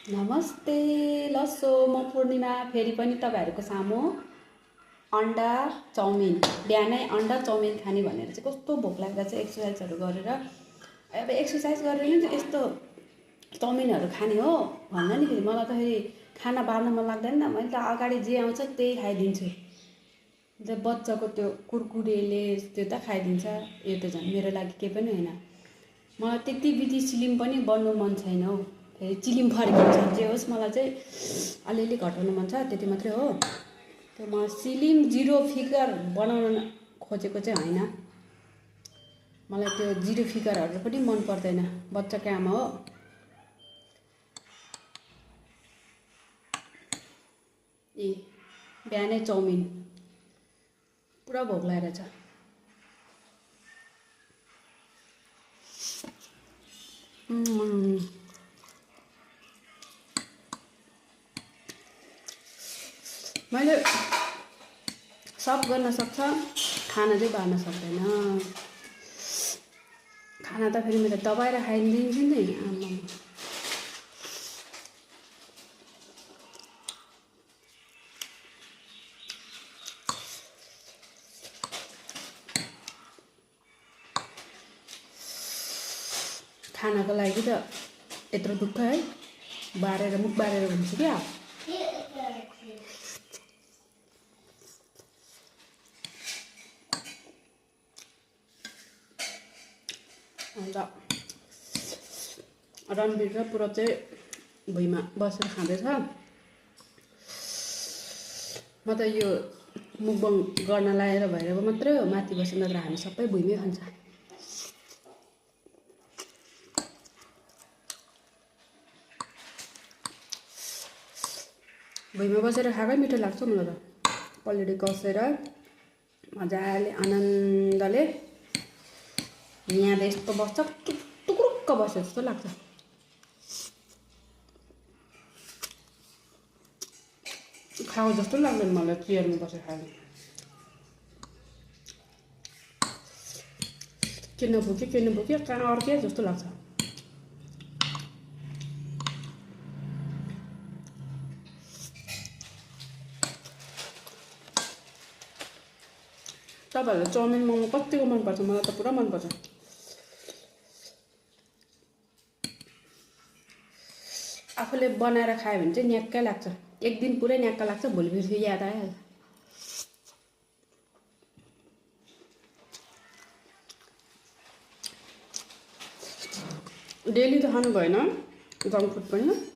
नमस्ते लसो म पूर्णिमा फेरि पनि तपाईँहरूको सामु अन्डा चाउमिन बिहानै अन्डा चाउमिन खाने भनेर चाहिँ कस्तो भोक लाग्दा चाहिँ एक्सर्साइजहरू गरेर अब एक्सर्साइज गरेर नि यस्तो चाउमिनहरू खाने हो भन्दा नि फेरि मलाई त फेरि खाना बार्न मन लाग्दैन नि मैले त अगाडि जे आउँछ त्यही खाइदिन्छु जब बच्चाको त्यो कुरकुरेले त्यो त खाइदिन्छ यो त झन् मेरो लागि केही पनि होइन मलाई त्यति बिति स्लिम पनि बन्नु मन छैन हौ फेरि चिलिम फर्किन्छ जे होस् मलाई चाहिँ अलिअलि घटाउनु मन छ त्यति मात्रै हो त्यो म स्लिम जिरो फिगर बनाउन खोजेको चाहिँ होइन मलाई त्यो जिरो फिगरहरू पनि मन पर्दैन बच्चाको आमा हो ए बिहानै चाउमिन पुरा भोक लागेको छ मैले सब गर्न सक्छ खाना चाहिँ बार्न सक्दैन खाना त फेरि मैले दबाएर खाइदिन्छु नि आमा खानाको लागि त यत्रो दुःख है बारेर मुख बारेर हुन्छ क्या अन्त रणवीर र पुरा चाहिँ भुइँमा बसेर खाँदैछ म त यो मुखबङ गर्न लाएर भएर मात्रै हो माथि बसेर नत्र हामी सबै भुइँमै खान्छ भुइँमा बसेर खाएकै मिठो लाग्छ मलाई त पलेटी कसेर मजाले आनन्दले यहाँ यस्तो बस्छ टुक्रुक्क बस्छ जस्तो लाग्छ खाऊ जस्तो लाग्दैन मलाई चेयरमा बसेर खानु के नभुक्यो कहाँ अड्क्यो जस्तो लाग्छ तपाईँहरूलाई चाउमिन मोमो कतिको मनपर्छ मलाई त पुरा मनपर्छ आफूले बनाएर खायो भने चाहिँ न्याक्कै लाग्छ एक दिन पुरै न्याक्का लाग्छ भोलि फेरि याद आइहाल्छ डेली त खानु भएन जङ्क फुड पनि